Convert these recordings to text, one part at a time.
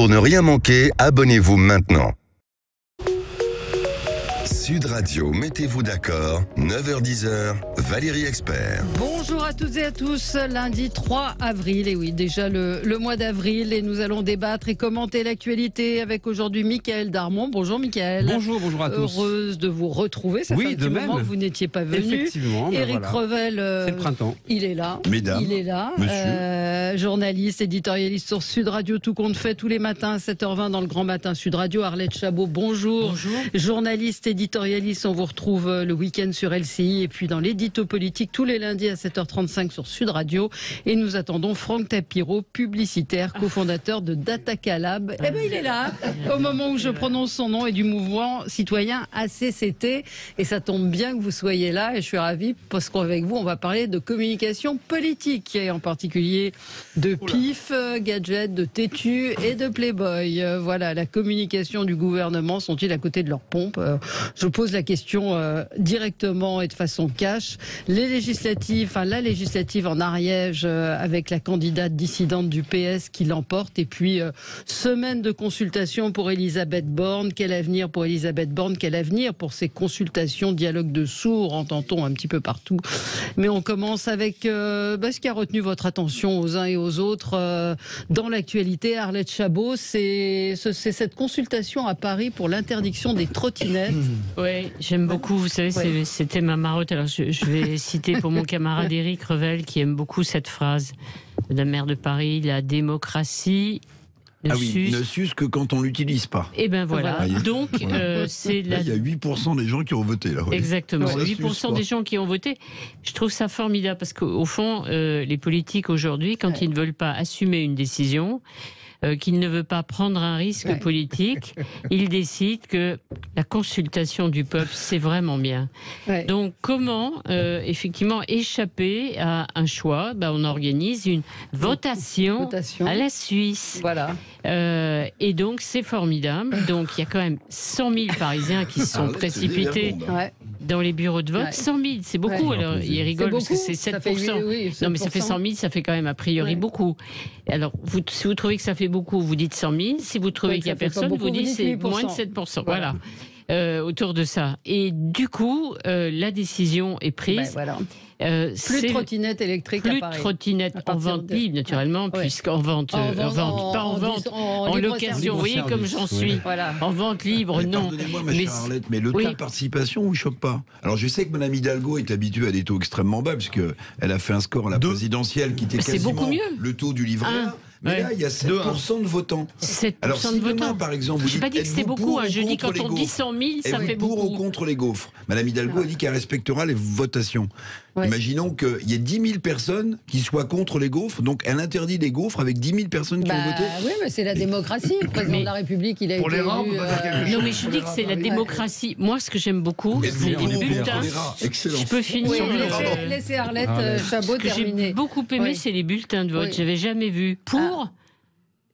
Pour ne rien manquer, abonnez-vous maintenant. Sud Radio, mettez-vous d'accord, 9h-10h, Valérie Expert. Bonjour à toutes et à tous, lundi 3 avril, et oui, déjà le mois d'avril, et nous allons débattre et commenter l'actualité avec aujourd'hui Mickaël Darmon. Bonjour Mickaël. Bonjour à tous. Heureuse de vous retrouver, ça fait un petit moment que vous n'étiez pas venu. Effectivement. Éric Revel, c'est le printemps. il est là. Mesdames, il est là. monsieur. Journaliste, éditorialiste sur Sud Radio, tout compte fait tous les matins à 7h20 dans le Grand Matin Sud Radio. Arlette Chabot, bonjour. Bonjour. Journaliste, éditorialiste, on vous retrouve le week-end sur LCI et puis dans l'édito politique tous les lundis à 7h35 sur Sud Radio. Et nous attendons Franck Tapiro, publicitaire, cofondateur de Datacalab. Eh bien, il est là, au moment où je prononce son nom, et du mouvement citoyen ACCT. Et ça tombe bien que vous soyez là, et je suis ravie parce qu'avec vous, on va parler de communication politique, et en particulier de PIF, gadgets, de Tétu et de Playboy. Voilà, la communication du gouvernement, sont-ils à côté de leur pompe? Je pose la question directement et de façon cash. La législative en Ariège avec la candidate dissidente du PS qui l'emporte, et puis semaine de consultation pour Elisabeth Borne. Quel avenir pour Elisabeth Borne? Quel avenir pour ces consultations, dialogue de sourds, entend-on un petit peu partout. Mais on commence avec ce qui a retenu votre attention aux uns et aux autres dans l'actualité. Arlette Chabot, c'est cette consultation à Paris pour l'interdiction des trottinettes. Oui, j'aime beaucoup. Vous savez, c'était ma marotte. Alors, je vais citer pour mon camarade Éric Revel, qui aime beaucoup cette phrase de la maire de Paris: la démocratie ne s'use que quand on l'utilise pas. Et ben voilà. Donc, c'est là, il y a 8% des gens qui ont voté. Là, oui. Exactement. Ça 8% des gens qui ont voté. Je trouve ça formidable parce qu'au fond, les politiques aujourd'hui, quand ils ne veulent pas assumer une décision, qu'il ne veut pas prendre un risque politique, il décide que la consultation du peuple, c'est vraiment bien. Donc, comment, effectivement, échapper à un choix? On organise une votation à la Suisse. Voilà. Et donc, c'est formidable. Donc, il y a quand même 100 000 Parisiens qui se sont précipités dans les bureaux de vote. 100 000, c'est beaucoup. Alors, il rigole parce que c'est 7%. Non, mais ça fait 100 000, ça fait quand même a priori beaucoup. Alors, si vous trouvez que ça fait beaucoup, vous dites 100 000. Si vous trouvez qu'il n'y a personne, vous dites c'est moins de 7%. Voilà. Autour de ça. Et du coup, la décision est prise. Plus de trottinettes électriques à Paris. Plus de trottinettes en vente libre, naturellement, puisqu'en vente, en location, vous voyez comme j'en suis. En vente libre, non. Pardonnez-moi, ma chère Arlette, mais le taux de participation vous choque pas? Alors, je sais que Mme Hidalgo est habituée à des taux extrêmement bas, puisqu'elle a fait un score à la présidentielle qui était quasiment le taux du livret A. Mais là, il y a 7% de votants. 7% Alors, si de votants. Par exemple, vous je n'ai pas dit que c'était beaucoup. Je dis quand on dit 100 000, ça fait beaucoup. Pour ou contre les gaufres? Madame Hidalgo a dit qu'elle respectera les votations. Imaginons qu'il y ait 10 000 personnes qui soient contre les gaufres. Donc, elle interdit les gaufres avec 10 000 personnes qui ont voté. Oui, mais c'est la démocratie. Le président de la République, il a été élu. Non, mais je dis que c'est la démocratie. Moi, ce que j'aime beaucoup, c'est les bulletins. Excellent. Je peux finir. Laissez Arlette Chabot terminer. Ce que j'ai beaucoup aimé, c'est les bulletins de vote. J'avais jamais vu pour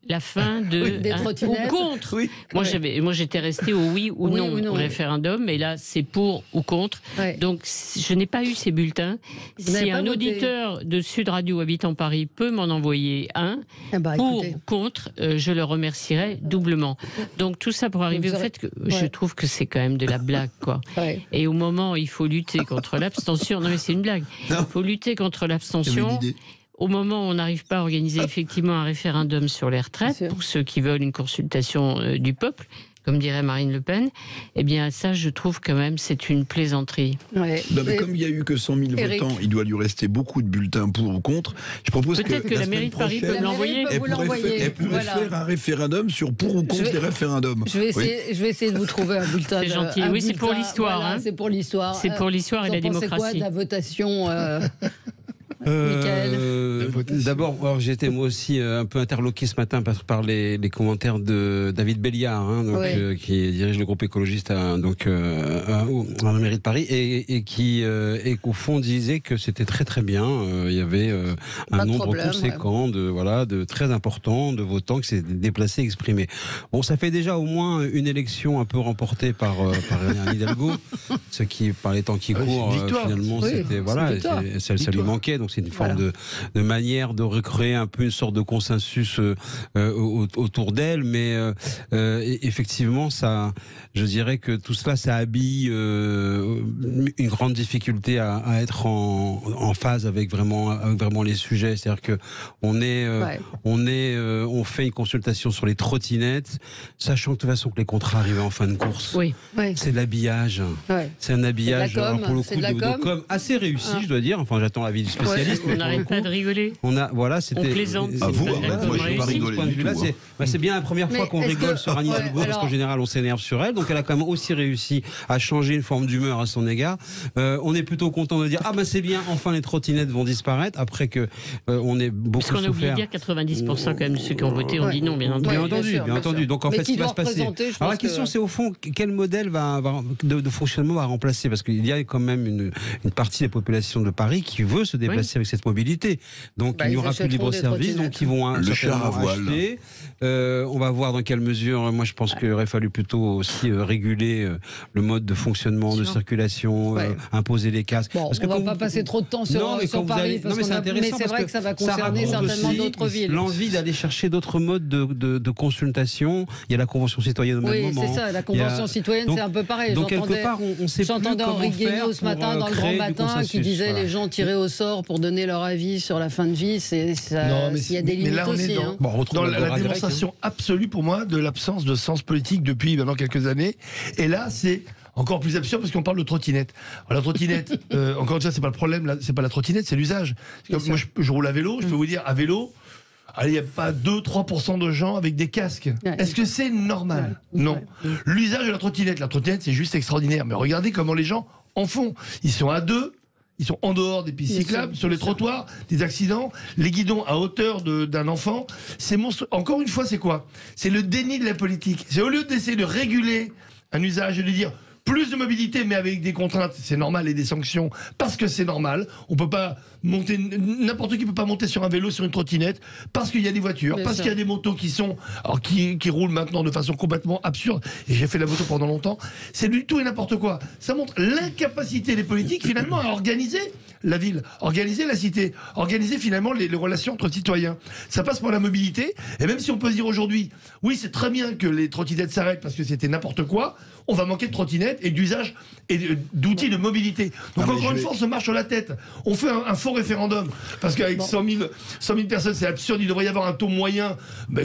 la fin des trottinettes. Ou contre. Moi, j'étais restée au oui ou non au référendum, mais là, c'est pour ou contre. Donc, je n'ai pas eu ces bulletins. Si un auditeur de Sud Radio habitant Paris peut m'en envoyer un, pour ou contre, je le remercierai doublement. Donc, tout ça pour arriver au fait que je trouve que c'est quand même de la blague, quoi. Et au moment où il faut lutter contre l'abstention, non mais c'est une blague, il faut lutter contre l'abstention. Au moment où on n'arrive pas à organiser effectivement un référendum sur les retraites, pour ceux qui veulent une consultation du peuple, comme dirait Marine Le Pen, eh bien ça, je trouve quand même, c'est une plaisanterie. Non, mais comme il n'y a eu que 100 000 votants, il doit lui rester beaucoup de bulletins pour ou contre. Je propose peut-être que la mairie de Paris peut l'envoyer. Elle pourrait faire un référendum sur pour ou contre les référendums. Je vais essayer de vous trouver un bulletin. C'est gentil. Oui, c'est pour l'histoire. C'est pour l'histoire. C'est pour l'histoire et la démocratie. Vous pensez quoi de la votation D'abord, j'étais moi aussi un peu interloqué ce matin par les commentaires de David Béliard, qui dirige le groupe écologiste à la mairie de Paris, et qui, au fond, disait que c'était très très bien. Il y avait un nombre conséquent de très important de votants qui s'étaient déplacés, exprimés. Bon, ça fait déjà au moins une élection un peu remportée par Anne Hidalgo, ce qui, par les temps qui courent, finalement, c'était ça lui manquait. Donc donc c'est une forme de manière de recréer un peu une sorte de consensus autour d'elle, mais effectivement, ça, je dirais que tout cela, ça habille une grande difficulté à être en phase avec vraiment les sujets. C'est-à-dire que on fait une consultation sur les trottinettes, sachant que de toute façon que les contrats arrivaient en fin de course. Oui. C'est de l'habillage. C'est un habillage pour le coup de com assez réussi, je dois dire. Enfin, j'attends l'avis du spécialiste. On n'arrête pas de rigoler. On plaisante. À vous, moi je n'ai pas rigolé du tout. C'est bien la première fois qu'on rigole sur Anne Hidalgo, parce qu'en général on s'énerve sur elle. Donc elle a quand même aussi réussi à changer une forme d'humeur à son égard. On est plutôt content de dire c'est bien, enfin les trottinettes vont disparaître après que on est beaucoup souffert. Parce qu'on a oublié de dire 90% quand même de ceux qui ont voté ont dit non, bien entendu. Bien entendu. Donc en fait, ce qui va se passer. Alors la question c'est au fond quel modèle de fonctionnement va remplacer, parce qu'il y a quand même une partie des populations de Paris qui veut se déplacer avec cette mobilité. Donc il n'y aura plus de libre-service, donc ils vont le char à voile. Acheter. On va voir dans quelle mesure. Moi, je pense qu'il aurait fallu plutôt aussi réguler le mode de fonctionnement, de circulation, imposer les casques. Parce que on ne va pas passer trop de temps sur Paris, mais c'est vrai que ça va concerner certainement d'autres villes. L'envie d'aller chercher d'autres modes de consultation. Il y a la Convention citoyenne au même moment. Oui, c'est ça. La Convention citoyenne, c'est un peu pareil. Donc quelque part, on sait plus comment faire. J'entendais Henri Guénaud ce matin dans le Grand Matin qui disait les gens tirés au sort pour donner leur avis sur la fin de vie. Il y a des limites aussi. Dans la démonstration absolue pour moi de l'absence de sens politique depuis maintenant quelques années. Et là, c'est encore plus absurde parce qu'on parle de trottinette. Alors, la trottinette, encore une fois, c'est pas le problème, c'est pas la trottinette, c'est l'usage. Moi, je roule à vélo, je peux vous dire, à vélo, il n'y a pas 2-3% de gens avec des casques. Est-ce que c'est normal? Non. L'usage de la trottinette, c'est juste extraordinaire. Mais regardez comment les gens en font. Ils sont à deux. Ils sont en dehors des pistes cyclables, sur les trottoirs, des accidents, les guidons à hauteur d'un enfant. C'est monstre. Encore une fois, c'est quoi? C'est le déni de la politique. C'est au lieu d'essayer de réguler un usage et de dire plus de mobilité, mais avec des contraintes, c'est normal, et des sanctions, parce que c'est normal. On peut pas monter, n'importe qui peut pas monter sur un vélo, sur une trottinette, parce qu'il y a des voitures, parce qu'il y a des motos qui roulent maintenant de façon complètement absurde. Et j'ai fait la moto pendant longtemps. C'est du tout et n'importe quoi. Ça montre l'incapacité des politiques, finalement, à organiser la ville, organiser la cité, organiser finalement les relations entre citoyens. Ça passe par la mobilité. Et même si on peut se dire aujourd'hui, oui, c'est très bien que les trottinettes s'arrêtent parce que c'était n'importe quoi, on va manquer de trottinettes et d'usage et d'outils de mobilité. Donc encore une fois, on se marche sur la tête. On fait un faux référendum parce qu'avec 100 000 personnes, c'est absurde. Il devrait y avoir un taux moyen,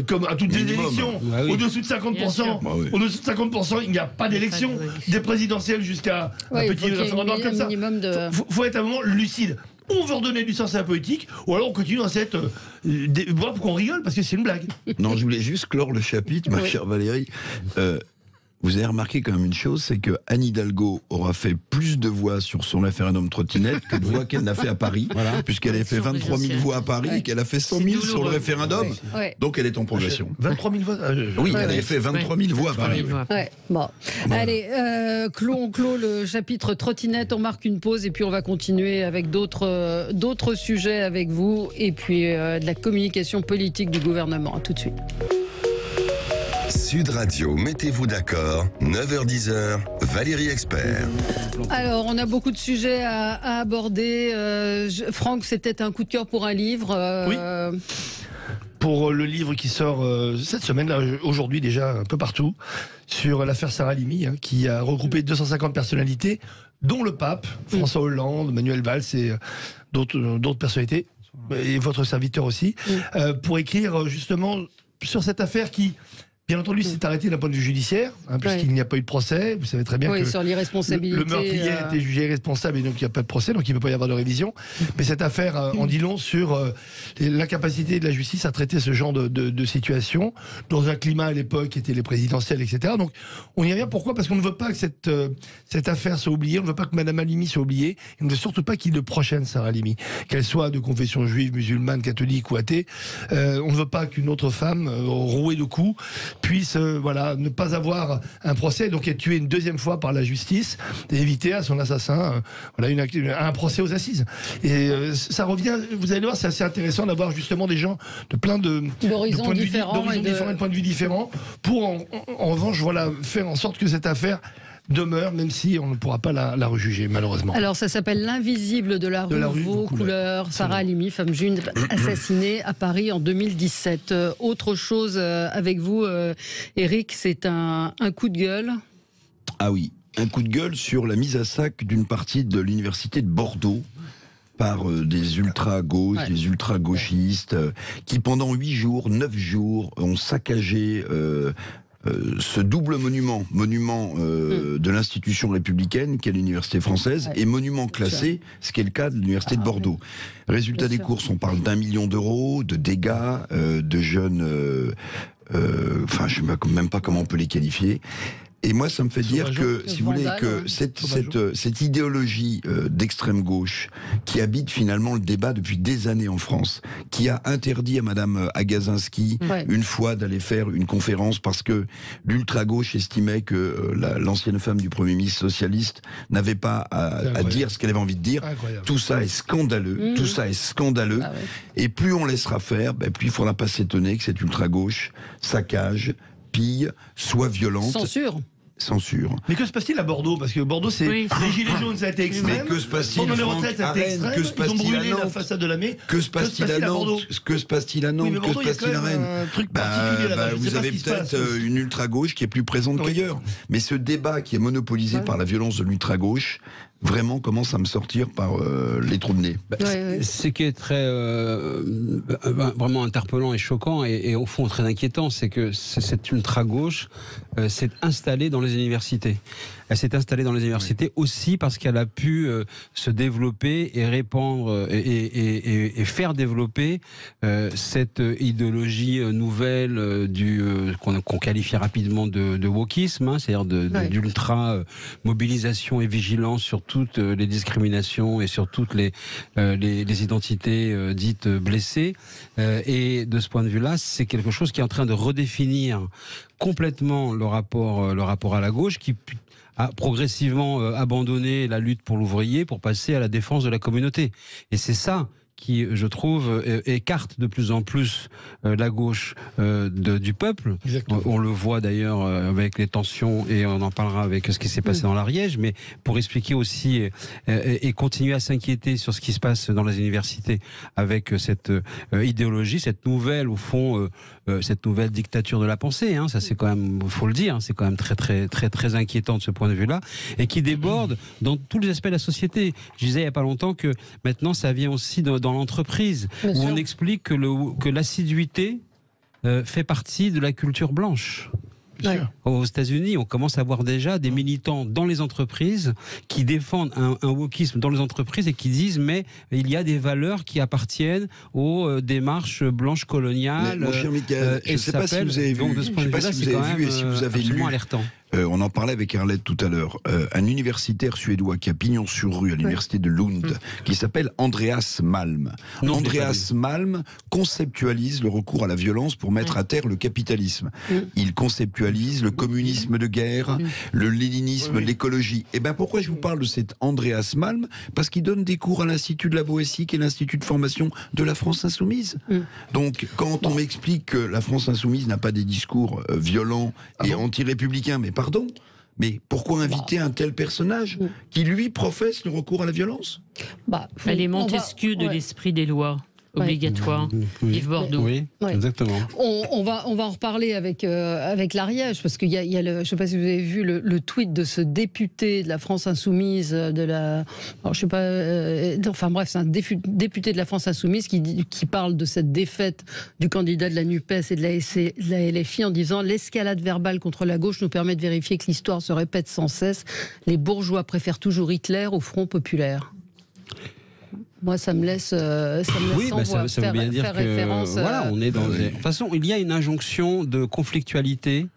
comme à toutes les élections, au-dessous de 50%. Au-dessous de 50%, il n'y a pas d'élection, des présidentielles jusqu'à un petit référendum comme ça. Il faut être à un moment lucide. On veut redonner du sens à la politique, ou alors on continue dans cette... Voilà pourquoi on rigole, parce que c'est une blague. Non, je voulais juste clore le chapitre, ma chère Valérie. Vous avez remarqué quand même une chose, c'est que Anne Hidalgo aura fait plus de voix sur son référendum trottinette que de voix qu'elle n'a fait à Paris, puisqu'elle a fait 23 000 voix à Paris et qu'elle a fait 100 000 sur le référendum. Donc elle est en progression. 23 000 voix Oui, elle avait fait 23 000 voix à Paris. Bon. Allez, on clôt le chapitre trottinette, on marque une pause et puis on va continuer avec d'autres sujets avec vous et puis de la communication politique du gouvernement. À tout de suite. Sud Radio, mettez-vous d'accord, 9h-10h, Valérie Expert. Alors, on a beaucoup de sujets à aborder. Franck, c'était un coup de cœur pour un livre. Oui. Pour le livre qui sort cette semaine, là, aujourd'hui déjà, un peu partout, sur l'affaire Sarah Halimi, qui a regroupé 250 personnalités, dont le pape, François Hollande, Manuel Valls et d'autres personnalités, et votre serviteur aussi, pour écrire justement sur cette affaire qui... Bien entendu, c'est arrêté d'un point de vue judiciaire, puisqu'il n'y a pas eu de procès. Vous savez très bien que sur l'irresponsabilité, le meurtrier a été jugé irresponsable et donc il n'y a pas de procès, donc il ne peut pas y avoir de révision. Mais cette affaire en dit long sur l'incapacité de la justice à traiter ce genre de situation, dans un climat à l'époque qui était les présidentielles, etc. Donc on y revient. Pourquoi? Parce qu'on ne veut pas que cette affaire soit oubliée, on ne veut pas que Madame Halimi soit oubliée, et on ne veut surtout pas qu'il y ait de prochaine Sarah Halimi, qu'elle soit de confession juive, musulmane, catholique ou athée. On ne veut pas qu'une autre femme, rouée de coups, puisse ne pas avoir un procès, donc être tué une deuxième fois par la justice et éviter à son assassin un procès aux assises. Et ça revient, vous allez voir, c'est assez intéressant d'avoir justement des gens de plein d'horizons différents et de points de vue différents pour en revanche faire en sorte que cette affaire demeure, même si on ne pourra pas la rejuger, malheureusement. Alors, ça s'appelle L'invisible de la rue Vaucouleurs. Sarah Halimi, femme juive assassinée à Paris en 2017. Autre chose avec vous, Éric, c'est un coup de gueule. Ah oui, un coup de gueule sur la mise à sac d'une partie de l'université de Bordeaux par des ultra-gauches, des ultra-gauchistes, qui pendant 8 jours, 9 jours, ont saccagé ce double monument de l'institution républicaine qu'est l'université française, et monument classé, ce qui est le cas de l'université de Bordeaux. Résultat des courses, on parle d'1 million d'euros, de dégâts, de jeunes... Enfin, je ne sais même pas comment on peut les qualifier. Et moi, ça me fait dire que, si vous voulez, que cette idéologie d'extrême gauche qui habite finalement le débat depuis des années en France, qui a interdit à Madame Agazinski une fois d'aller faire une conférence parce que l'ultra-gauche estimait que l'ancienne femme du Premier ministre socialiste n'avait pas à dire ce qu'elle avait envie de dire. Tout ça est scandaleux. Tout ça est scandaleux. Et plus on laissera faire, plus il ne faudra pas s'étonner que cette ultra-gauche saccage, pille, soit violente. Censure. Mais que se passe-t-il à Bordeaux? Parce que Bordeaux, c'est les gilets jaunes, ça a été extrême. Mais que se passe-t-il pendant les retraites, ça a été extrême. Ils ont brûlé la façade de la mairie. Que se passe-t-il à Nantes? Que se passe-t-il à Nantes? Que se passe-t-il à Rennes? Un truc particulier là-bas. Vous avez peut-être une ultra-gauche qui est plus présente qu'ailleurs. Mais ce débat qui est monopolisé par la violence de l'ultra-gauche vraiment commence à me sortir par les trous de nez. Ce qui est très vraiment interpellant et choquant et au fond très inquiétant, c'est que cette ultra-gauche s'est installée dans les universités. Elle s'est installée dans les universités aussi parce qu'elle a pu se développer et répandre et faire développer cette idéologie nouvelle qu'on qualifie rapidement de wokisme, c'est-à-dire d'ultra mobilisation et vigilance sur toutes les discriminations et sur toutes les identités dites blessées. Et de ce point de vue-là, c'est quelque chose qui est en train de redéfinir complètement le rapport à la gauche, qui a progressivement abandonné la lutte pour l'ouvrier pour passer à la défense de la communauté. Et c'est ça qui, je trouve, écarte de plus en plus la gauche du peuple. On le voit d'ailleurs avec les tensions, et on en parlera avec ce qui s'est passé dans l'Ariège, mais pour expliquer aussi et continuer à s'inquiéter sur ce qui se passe dans les universités avec cette idéologie, cette nouvelle, au fond, cette nouvelle dictature de la pensée, ça c'est quand même, faut le dire, c'est quand même très très très très inquiétant de ce point de vue-là, et qui déborde dans tous les aspects de la société. Je disais il n'y a pas longtemps que maintenant ça vient aussi dans l'entreprise, où on explique que l'assiduité fait partie de la culture blanche. Aux États-Unis, on commence à voir déjà des militants dans les entreprises qui défendent un wokisme dans les entreprises et qui disent mais il y a des valeurs qui appartiennent aux démarches blanches coloniales. Mon cher Michael, je ne sais pas si vous avez vu, et si vous avez lu. Alertant. On en parlait avec Arlette tout à l'heure. Un universitaire suédois qui a pignon sur rue à l'université de Lund, qui s'appelle Andreas Malm. Andreas Malm conceptualise le recours à la violence pour mettre à terre le capitalisme. Il conceptualise le communisme de guerre, le léninisme, l'écologie. Et pourquoi je vous parle de cet Andreas Malm? Parce qu'il donne des cours à l'Institut de la Boétie, qui est l'Institut de formation de la France Insoumise. Donc, quand on m'explique que la France Insoumise n'a pas des discours violents et anti-républicains, mais pourquoi inviter un tel personnage qui, lui, professe le recours à la violence? Elle est Montesquieu de l'esprit des lois obligatoire. Yves Bordeaux. Oui, exactement. On va en reparler avec l'Ariège, parce qu'il y a je ne sais pas si vous avez vu le tweet de ce député de la France Insoumise, alors je sais pas, enfin bref, c'est un député de la France Insoumise qui parle de cette défaite du candidat de la NUPES et de la LFI en disant: l'escalade verbale contre la gauche nous permet de vérifier que l'histoire se répète sans cesse. Les bourgeois préfèrent toujours Hitler au Front populaire. Moi, ça me laisse sans voix. Ça veut bien dire que référence. Voilà, on est dans. De toute façon, il y a une injonction de conflictualité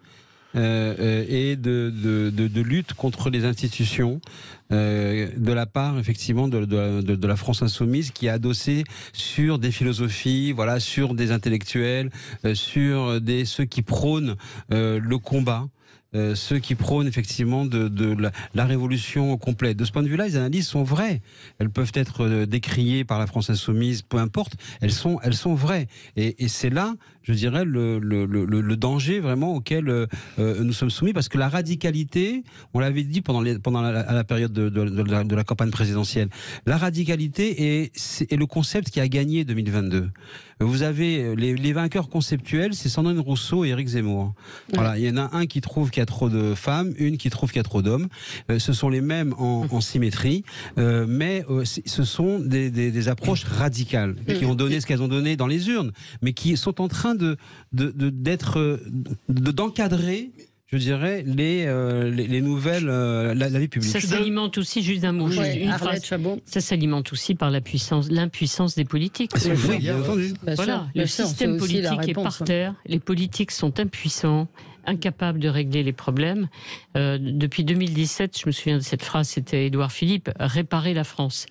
et de lutte contre les institutions de la part, effectivement, de la France Insoumise, qui est adossée sur des philosophies, sur des intellectuels, sur ceux qui prônent le combat. ceux qui prônent effectivement de la révolution complète. De ce point de vue-là, les analyses sont vraies. Elles peuvent être décriées par la France insoumise, peu importe. Elles sont vraies. Et c'est là, je dirais, le danger vraiment auquel nous sommes soumis, parce que la radicalité, on l'avait dit pendant la période de la campagne présidentielle, la radicalité est le concept qui a gagné 2022. Vous avez les vainqueurs conceptuels, c'est Sandrine Rousseau et Éric Zemmour. Voilà, il y en a un qui trouve qu'il y a trop de femmes, une qui trouve qu'il y a trop d'hommes. Ce sont les mêmes en symétrie, mais ce sont des approches radicales qui ont donné ce qu'elles ont donné dans les urnes, mais qui sont en train d'encadrer, je dirais, les nouvelles, la vie publique. Ça s'alimente aussi, juste un mot, ça s'alimente aussi par l'impuissance des politiques. Oui, bien entendu. Voilà, le système politique est par terre, les politiques sont impuissants, incapables de régler les problèmes. Depuis 2017, je me souviens de cette phrase, c'était Édouard Philippe, réparer la France.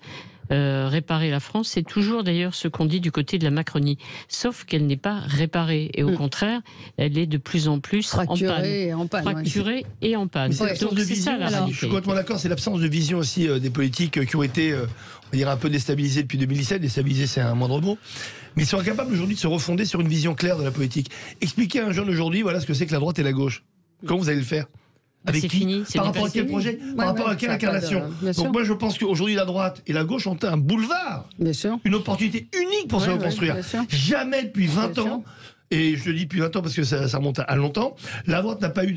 Réparer la France, c'est toujours d'ailleurs ce qu'on dit du côté de la Macronie, sauf qu'elle n'est pas réparée et au contraire, elle est de plus en plus fracturée et en panne. Donc c'est ça la réalité. Je suis complètement d'accord, c'est l'absence de vision aussi des politiques qui ont été, on va dire, un peu déstabilisés depuis 2017. Déstabilisés, c'est un moindre mot. Mais ils sont incapables aujourd'hui de se refonder sur une vision claire de la politique. Expliquer à un jeune aujourd'hui, voilà ce que c'est que la droite et la gauche. Comment vous allez le faire? Avec qui? Fini, par rapport à quel projet? Par rapport à quelle incarnation? Donc moi je pense qu'aujourd'hui la droite et la gauche ont un boulevard, une opportunité unique pour se reconstruire. Jamais depuis 20 ans, et je le dis depuis 20 ans parce que ça remonte à longtemps, la droite n'a pas eu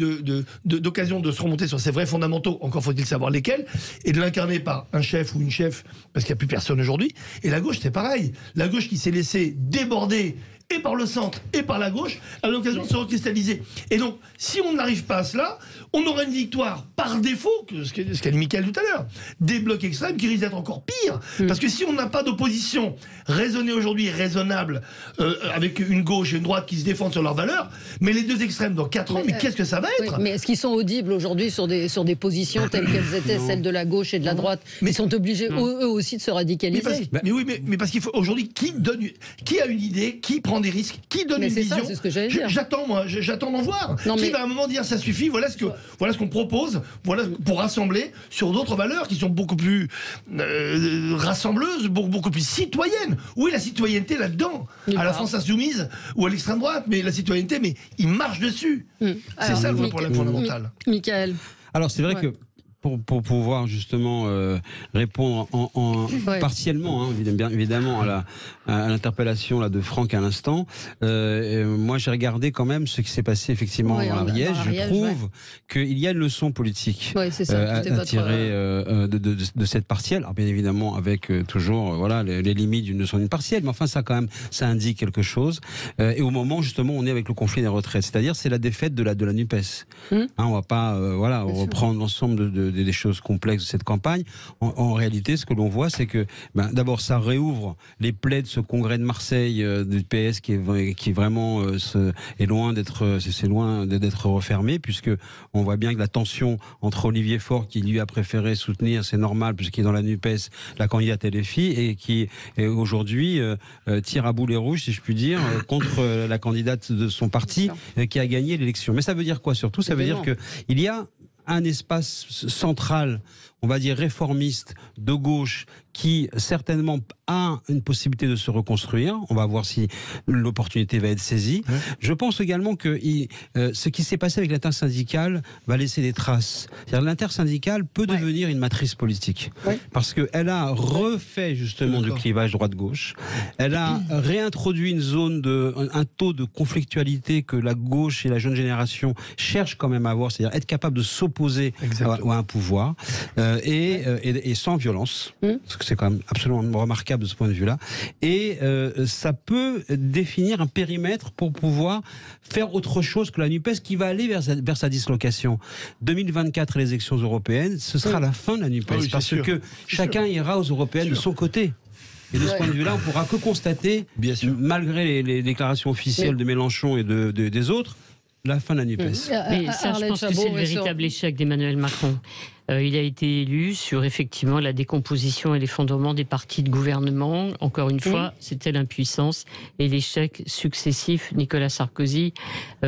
d'occasion de se remonter sur ses vrais fondamentaux, encore faut-il savoir lesquels, et de l'incarner par un chef ou une chef, parce qu'il n'y a plus personne aujourd'hui. Et la gauche c'est pareil, la gauche qui s'est laissée déborder et par le centre et par la gauche, a l'occasion de se recristalliser. Et donc, si on n'arrive pas à cela, on aura une victoire par défaut, ce qu'a dit Mickaël tout à l'heure, des blocs extrêmes qui risquent d'être encore pire. Parce que si on n'a pas d'opposition raisonnée aujourd'hui, raisonnable, avec une gauche et une droite qui se défendent sur leurs valeurs, mais les deux extrêmes dans 4 ans, mais qu'est-ce que ça va être? Mais est-ce qu'ils sont audibles aujourd'hui sur des positions telles qu'elles étaient, celles de la gauche et de la droite? Ils sont obligés eux aussi de se radicaliser. Mais parce qu'il faut aujourd'hui, qui a une idée, qui prend des risques, qui donne une vision? C'est ce que j'allais dire. J'attends d'en voir. Qui va à un moment dire ça suffit, voilà ce qu'on propose, voilà pour rassembler sur d'autres valeurs qui sont beaucoup plus rassembleuses, beaucoup plus citoyennes. Où est la citoyenneté là-dedans? À la France insoumise ou à l'extrême droite, mais la citoyenneté, mais ils marchent dessus. C'est ça le vrai problème fondamental. Mickaël. Alors c'est vrai que pour pouvoir justement répondre partiellement, bien évidemment, à l'interpellation de Franck à l'instant, moi j'ai regardé quand même ce qui s'est passé effectivement à Ariège. Je trouve qu'il y a une leçon politique à tirer de cette partielle. Alors bien évidemment avec toujours les limites d'une leçon d'une partielle, mais enfin ça quand même ça indique quelque chose. Et au moment justement on est avec le conflit des retraites, c'est-à-dire c'est la défaite de la NUPES. On va pas reprendre l'ensemble des choses complexes de cette campagne. En réalité, ce que l'on voit, c'est que d'abord, ça réouvre les plaies de ce congrès de Marseille du PS qui vraiment est loin d'être refermé, puisque on voit bien que la tension entre Olivier Faure, qui lui a préféré soutenir, c'est normal, puisqu'il est dans la NUPES, la candidate LFI, et qui aujourd'hui tire à boulet rouge, si je puis dire, contre la candidate de son parti qui a gagné l'élection. Mais ça veut dire quoi surtout? Ça veut dire qu'il y a un espace central, on va dire réformiste, de gauche, qui certainement a une possibilité de se reconstruire. On va voir si l'opportunité va être saisie. Je pense également que ce qui s'est passé avec l'intersyndicale va laisser des traces. C'est-à-dire l'intersyndicale peut devenir une matrice politique. Parce qu'elle a refait justement du clivage droite-gauche. Elle a réintroduit un taux de conflictualité que la gauche et la jeune génération cherchent quand même à avoir, c'est-à-dire être capable de s'opposer à un pouvoir et sans violence. Parce que c'est quand même absolument remarquable de ce point de vue-là. Et ça peut définir un périmètre pour pouvoir faire autre chose que la NUPES qui va aller vers sa dislocation. 2024, les élections européennes, ce sera la fin de la NUPES. Parce que chacun ira aux européennes de son côté. Et de ce point de vue-là, on ne pourra que constater, malgré les déclarations officielles de Mélenchon et des autres, la fin de la NUPES. Mais ça, je pense que c'est le véritable échec d'Emmanuel Macron. Il a été élu sur effectivement la décomposition et l'effondrement des partis de gouvernement. Encore une fois, c'était l'impuissance et l'échec successif Nicolas Sarkozy,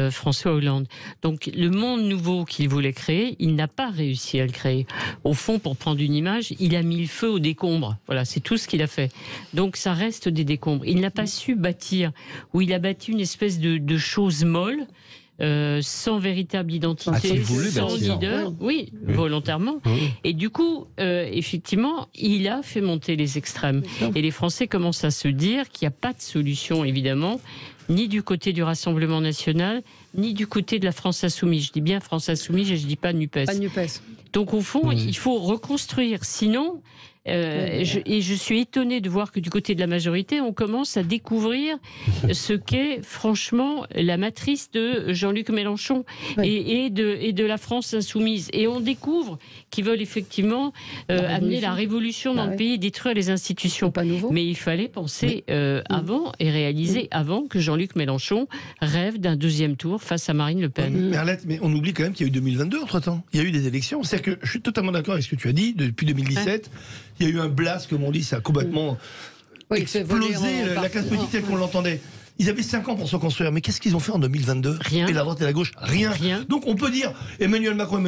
François Hollande. Donc le monde nouveau qu'il voulait créer, il n'a pas réussi à le créer. Au fond, pour prendre une image, il a mis le feu aux décombres. Voilà, c'est tout ce qu'il a fait. Donc ça reste des décombres. Il n'a pas su bâtir, ou il a bâti une espèce de chose molle. Sans véritable identité, sans leader, volontairement. Et du coup, effectivement, il a fait monter les extrêmes. Et les Français commencent à se dire qu'il n'y a pas de solution, évidemment, ni du côté du Rassemblement national, ni du côté de la France insoumise. Je dis bien France insoumise et je ne dis pas NUPES. Pas NUPES. Donc au fond, il faut reconstruire. Sinon, je suis étonnée de voir que du côté de la majorité, on commence à découvrir ce qu'est franchement la matrice de Jean-Luc Mélenchon et de la France insoumise. Et on découvre qu'ils veulent effectivement amener la révolution dans le pays, détruire les institutions. Pas nouveau. Mais il fallait penser avant et réaliser avant que Jean-Luc Mélenchon rêve d'un deuxième tour face à Marine Le Pen. Merlette, mais on oublie quand même qu'il y a eu 2022 entre-temps. Il y a eu des élections. C'est-à-dire que je suis totalement d'accord avec ce que tu as dit. Depuis 2017, il y a eu un blast, comme on dit, ça a complètement explosé la classe politique telle qu'on l'entendait. Ils avaient 5 ans pour se construire, mais qu'est-ce qu'ils ont fait en 2022 ? Rien. Et la droite et la gauche ? Rien. Donc on peut dire Emmanuel Macron,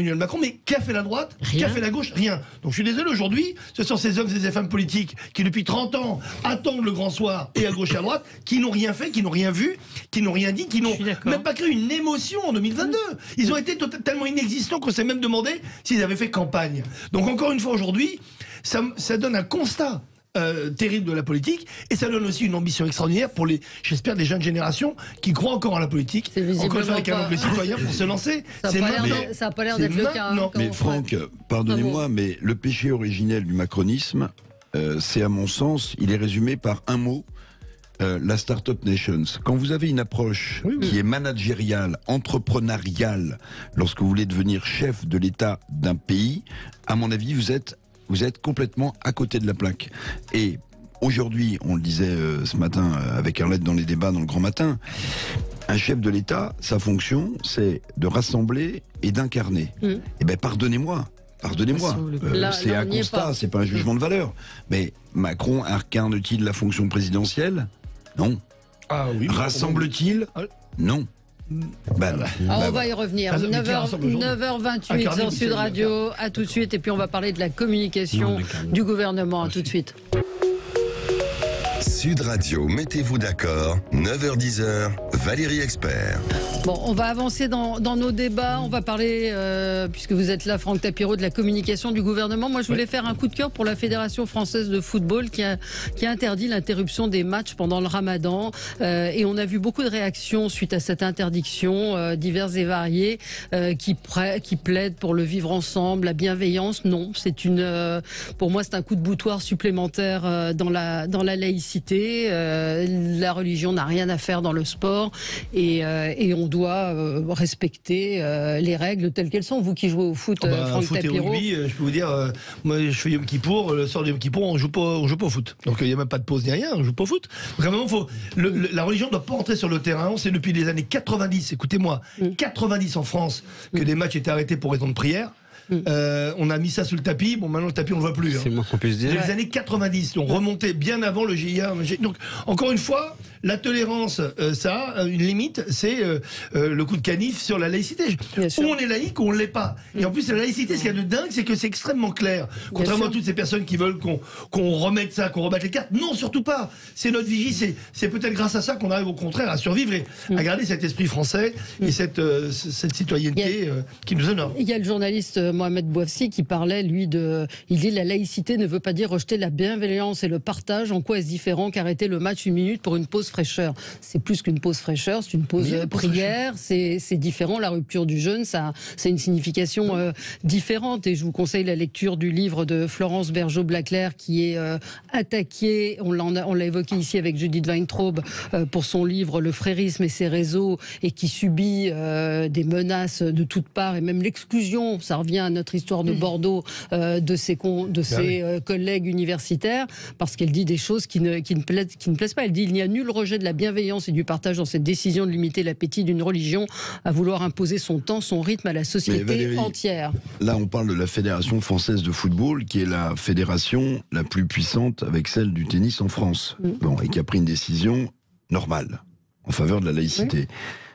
mais qu'a fait la droite ? Qu'a fait la gauche ? Rien. Donc je suis désolé, aujourd'hui, ce sont ces hommes et ces femmes politiques qui depuis 30 ans attendent le grand soir, et à gauche et à droite, qui n'ont rien fait, qui n'ont rien vu, qui n'ont rien dit, qui n'ont même pas créé une émotion en 2022. Ils ont été tellement inexistants qu'on s'est même demandé s'ils avaient fait campagne. Donc encore une fois aujourd'hui, ça donne un constat terrible de la politique, et ça donne aussi une ambition extraordinaire pour j'espère, des jeunes générations qui croient encore à la politique, encore une fois avec un nombre de citoyens pour se lancer. Ça n'a pas l'air d'être le cas. Mais Franck, pardonnez-moi, mais le péché originel du macronisme, c'est à mon sens, il est résumé par un mot, la Startup Nations. Quand vous avez une approche qui est managériale, entrepreneuriale, lorsque vous voulez devenir chef de l'État d'un pays, à mon avis, vous êtes complètement à côté de la plaque. Et aujourd'hui, on le disait ce matin avec Arlette dans les débats dans le Grand Matin, un chef de l'État, sa fonction, c'est de rassembler et d'incarner. Eh bien, pardonnez-moi, c'est un constat, c'est pas un jugement de valeur. Mais Macron incarne-t-il la fonction présidentielle ? Non. Rassemble-t-il ? Non. On va y revenir. 9h28 sur Sud Radio. À tout de suite. Et puis on va parler de la communication du gouvernement. À tout de suite. Sud Radio, mettez-vous d'accord. 9h-10h, Valérie Expert. Bon, on va avancer dans nos débats. On va parler, puisque vous êtes là, Franck Tapiro, de la communication du gouvernement. Moi, je voulais faire un coup de cœur pour la Fédération française de football qui a interdit l'interruption des matchs pendant le Ramadan. Et on a vu beaucoup de réactions suite à cette interdiction, diverses et variées, qui plaident pour le vivre ensemble, la bienveillance. Non, pour moi, c'est un coup de boutoir supplémentaire dans la laïcité. La religion n'a rien à faire dans le sport et on doit respecter les règles telles qu'elles sont. Vous qui jouez au foot, Franck Tapiro. Rugby, je peux vous dire, moi je fais Yom Kippour, le soir de Yom Kippour, on joue pas au foot. Donc il n'y a même pas de pause ni rien, on joue pas au foot. Vraiment, la religion ne doit pas entrer sur le terrain. On sait depuis les années 90, écoutez-moi, 90 en France, que des matchs étaient arrêtés pour raison de prière. On a mis ça sous le tapis. Bon, maintenant le tapis on le voit plus. C'est moins qu'on puisse dire. Les années 90, on remontait bien avant le GIA. Donc encore une fois, la tolérance, ça a une limite. C'est le coup de canif sur la laïcité. Ou on est laïque ou on ne l'est pas. Et en plus la laïcité, ce qu'il y a de dingue, c'est que c'est extrêmement clair. Contrairement à toutes ces personnes qui veulent qu'on remette ça, qu'on remette les cartes. Non, surtout pas. C'est notre vigie. C'est peut-être grâce à ça qu'on arrive au contraire à survivre et à garder cet esprit français et cette citoyenneté qui nous honore. Il y a le journaliste Mohamed Bouafsi qui parlait, lui, il dit la laïcité ne veut pas dire rejeter la bienveillance et le partage. En quoi est-ce différent qu'arrêter le match 1 minute pour une pause fraîcheur ? C'est plus qu'une pause fraîcheur, c'est une pause prière, c'est différent. La rupture du jeûne, c'est une signification différente. Et je vous conseille la lecture du livre de Florence Bergeau-Blaclair qui est attaquée, on l'a évoqué ici avec Judith Weintraub, pour son livre Le frérisme et ses réseaux, et qui subit des menaces de toutes parts et même l'exclusion. Ça revient à notre histoire de Bordeaux de ses collègues universitaires, parce qu'elle dit des choses qui ne plaisent pas. Elle dit: il n'y a nul rejet de la bienveillance et du partage dans cette décision de limiter l'appétit d'une religion à vouloir imposer son temps, son rythme à la société Valérie, entière. Là, on parle de la Fédération française de football, qui est la fédération la plus puissante avec celle du tennis en France, et qui a pris une décision normale en faveur de la laïcité.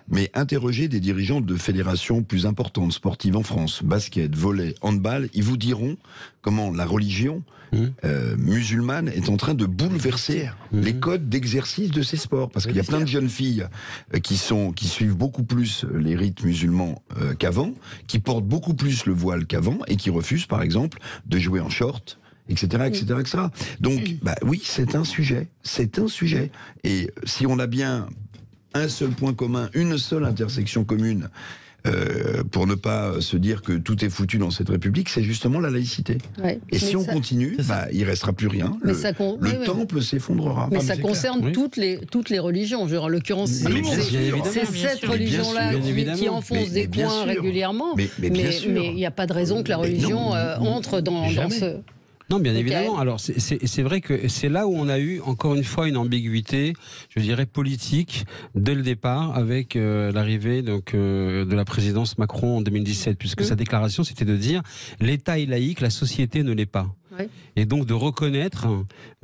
Mais interrogez des dirigeants de fédérations plus importantes, sportives en France, basket, volley, handball, ils vous diront comment la religion musulmane est en train de bouleverser les codes d'exercice de ces sports. Parce qu'il y a plein de jeunes filles qui suivent beaucoup plus les rites musulmans qu'avant, qui portent beaucoup plus le voile qu'avant, et qui refusent, par exemple, de jouer en short, etc., etc. Donc, oui, c'est un sujet. C'est un sujet. Et si on a bien un seul point commun, une seule intersection commune, pour ne pas se dire que tout est foutu dans cette République, c'est justement la laïcité. Et si on continue, il ne restera plus rien. Le temple s'effondrera. Mais ça concerne toutes les religions. En l'occurrence, c'est cette religion-là qui enfonce des coins régulièrement. Mais il n'y a pas de raison que la religion entre dans ce... Non, bien évidemment. Alors, c'est vrai que c'est là où on a eu, encore une fois, une ambiguïté, je dirais, politique, dès le départ, avec l'arrivée de la présidence Macron en 2017, puisque sa déclaration, c'était de dire « l'État est laïque, la société ne l'est pas ». Et donc de reconnaître,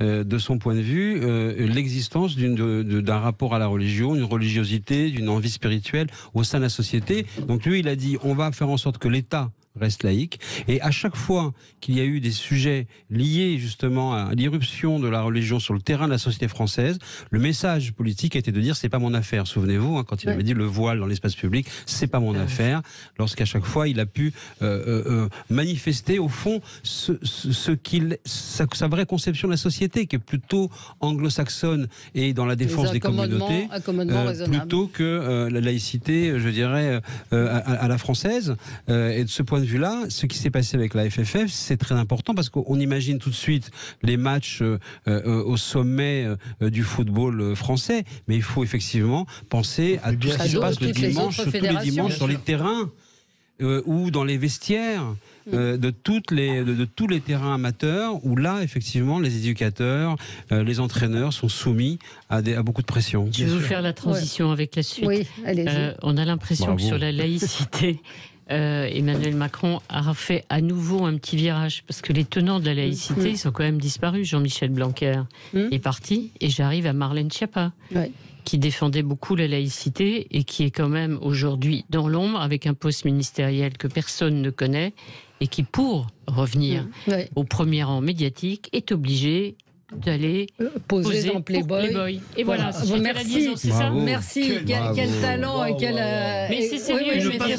de son point de vue, l'existence d'un rapport à la religion, d'une religiosité, d'une envie spirituelle au sein de la société. Donc lui, il a dit, on va faire en sorte que l'État reste laïque. Et à chaque fois qu'il y a eu des sujets liés justement à l'irruption de la religion sur le terrain de la société française, le message politique a été de dire c'est pas mon affaire. Souvenez-vous, quand il avait dit le voile dans l'espace public, c'est pas mon affaire. Lorsqu'à chaque fois il a pu manifester au fond sa vraie conception de la société, qui est plutôt anglo-saxonne et dans la défense des communautés, plutôt que la laïcité, je dirais, à la française. Et de ce point de vue-là, ce qui s'est passé avec la FFF, c'est très important parce qu'on imagine tout de suite les matchs au sommet du football français, mais il faut effectivement penser à tout ce qui se passe le dimanche, tous les dimanches sur les terrains ou dans les vestiaires. De tous les terrains amateurs où là effectivement les éducateurs, les entraîneurs sont soumis à beaucoup de pression. Je vais vous faire la transition avec la suite. Oui, allez-y. On a l'impression que sur la laïcité, Emmanuel Macron a fait à nouveau un petit virage, parce que les tenants de la laïcité ils sont quand même disparus. Jean-Michel Blanquer est parti, et j'arrive à Marlène Schiappa, qui défendait beaucoup la laïcité et qui est quand même aujourd'hui dans l'ombre avec un poste ministériel que personne ne connaît, et qui, pour revenir au premier rang médiatique, est obligé d'aller poser dans Playboy. Et voilà, merci. C'est ça. Merci. Quel talent et quel. Mais c'est sérieux, je vais dire.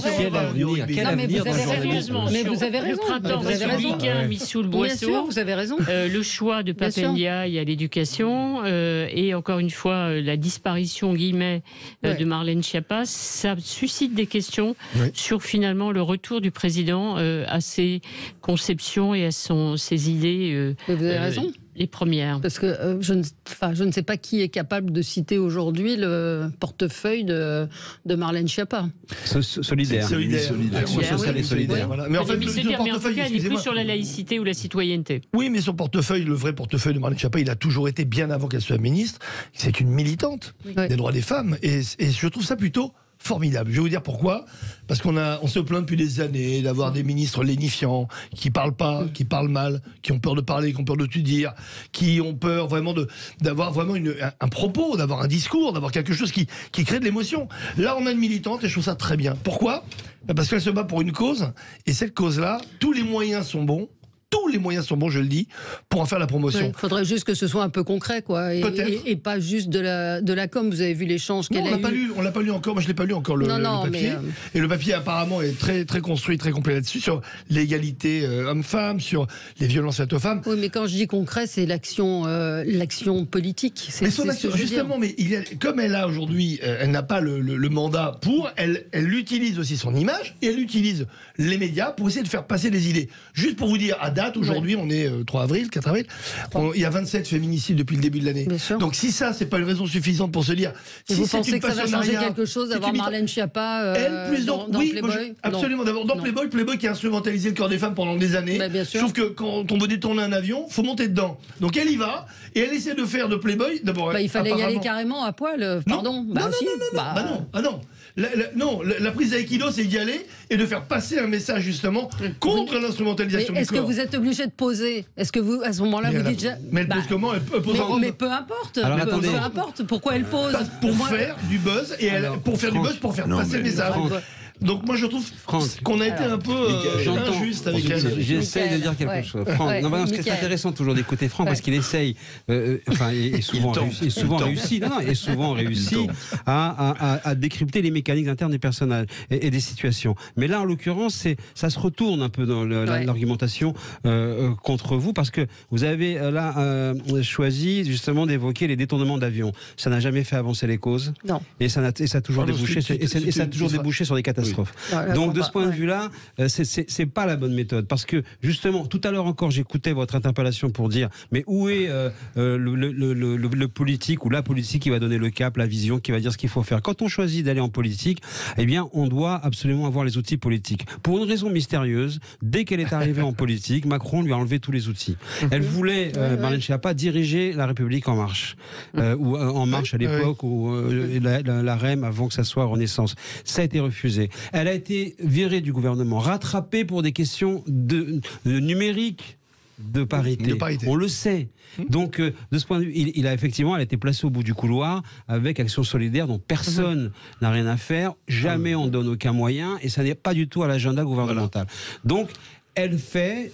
Quel avenir sérieusement. Mais vous avez raison. Le printemps républicain mis sous le boisseau. Bien sûr, vous avez raison. Le choix de Pape Ndiaye à l'éducation et encore une fois la disparition guillemets de Marlène Schiappa, ça suscite des questions sur finalement le retour du président à ses conceptions et à ses idées. Vous avez raison. Les premières. Parce que je ne sais pas qui est capable de citer aujourd'hui le portefeuille de Marlène Schiappa. Solidaire. Social et solidaire. Voilà. Mais en fait, mais en tout cas, elle n'est plus sur la laïcité ou la citoyenneté. Oui, mais son portefeuille, le vrai portefeuille de Marlène Schiappa, il a toujours été, bien avant qu'elle soit ministre, c'est une militante des droits des femmes. Et je trouve ça plutôt formidable. Je vais vous dire pourquoi. Parce on se plaint depuis des années d'avoir des ministres lénifiants, qui parlent pas, qui parlent mal, qui ont peur de parler, qui ont peur de tout dire, qui ont peur vraiment d'avoir vraiment un propos, d'avoir un discours, d'avoir quelque chose qui crée de l'émotion. Là, on a une militante et je trouve ça très bien. Pourquoi ? Parce qu'elle se bat pour une cause, et cette cause-là, tous les moyens sont bons. Tous les moyens sont bons, je le dis, pour en faire la promotion. Il faudrait juste que ce soit un peu concret, quoi, et pas juste de la com. Vous avez vu l'échange qu'elle a eu. On l'a pas lu encore. Moi, je l'ai pas lu encore le papier. Et le papier apparemment est très très construit, très complet là-dessus, sur l'égalité homme-femme, sur les violences faites aux femmes. Oui, mais quand je dis concret, c'est l'action politique. Mais son action, justement, mais comme elle a aujourd'hui, elle n'a pas le mandat pour. Elle utilise aussi son image et elle utilise les médias pour essayer de faire passer des idées. Juste pour vous dire, à date, aujourd'hui, on est 3 avril, 4 avril, il y a 27 féminicides depuis le début de l'année. Donc si ça, c'est pas une raison suffisante pour se dire... Si vous pensez que ça va changer quelque chose d'avoir Marlène Schiappa dans Playboy? Absolument. D'abord, dans Playboy qui a instrumentalisé le corps des femmes pendant des années. Je trouve que quand on veut détourner un avion, il faut monter dedans. Donc elle y va, et elle essaie de faire de Playboy... D'abord, il fallait y aller carrément à poil, pardon. Non, la prise d'Aikido, c'est d'y aller et de faire passer un message justement contre l'instrumentalisation du corps. Est-ce que vous êtes obligé de poser? Est-ce que vous, à ce moment-là, vous dites déjà... Mais elle pose comment? Elle pose en robe. Mais peu importe. Peu importe. Pourquoi elle pose? Pour faire du buzz et pour faire passer le message. Donc moi je trouve qu'on a été un peu injuste avec elle. J'essaye de dire quelque chose. Franck, c'est intéressant toujours d'écouter Franck parce qu'il essaye, et souvent réussi à décrypter les mécaniques internes des personnages et des situations. Mais là en l'occurrence, ça se retourne un peu dans l'argumentation contre vous parce que vous avez là choisi justement d'évoquer les détournements d'avions. Ça n'a jamais fait avancer les causes. Non. Et ça a toujours débouché sur des catastrophes. Donc de ce point de vue-là, c'est pas la bonne méthode parce que justement tout à l'heure encore j'écoutais votre interpellation pour dire mais où est le politique ou la politique qui va donner le cap, la vision, qui va dire ce qu'il faut faire. Quand on choisit d'aller en politique, eh bien on doit absolument avoir les outils politiques. Pour une raison mystérieuse, dès qu'elle est arrivée en politique, Macron lui a enlevé tous les outils. Elle voulait, Marlène Schiappa, diriger la République en marche ou en marche à l'époque ou la REM avant que ça soit Renaissance. Ça a été refusé. Elle a été virée du gouvernement, rattrapée pour des questions de numérique, de parité. On le sait. Donc, de ce point de vue, elle a été placée au bout du couloir avec Action Solidaire dont personne n'a rien à faire. Jamais on ne donne aucun moyen et ça n'est pas du tout à l'agenda gouvernemental. Donc, elle fait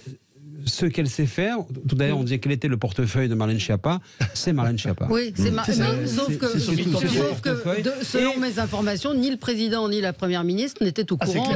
ce qu'elle sait faire. Tout d'ailleurs, on disait quel était le portefeuille de Marlène Schiappa. C'est Marlène Schiappa. Oui, sauf que selon mes informations, ni le président ni la première ministre n'étaient au courant.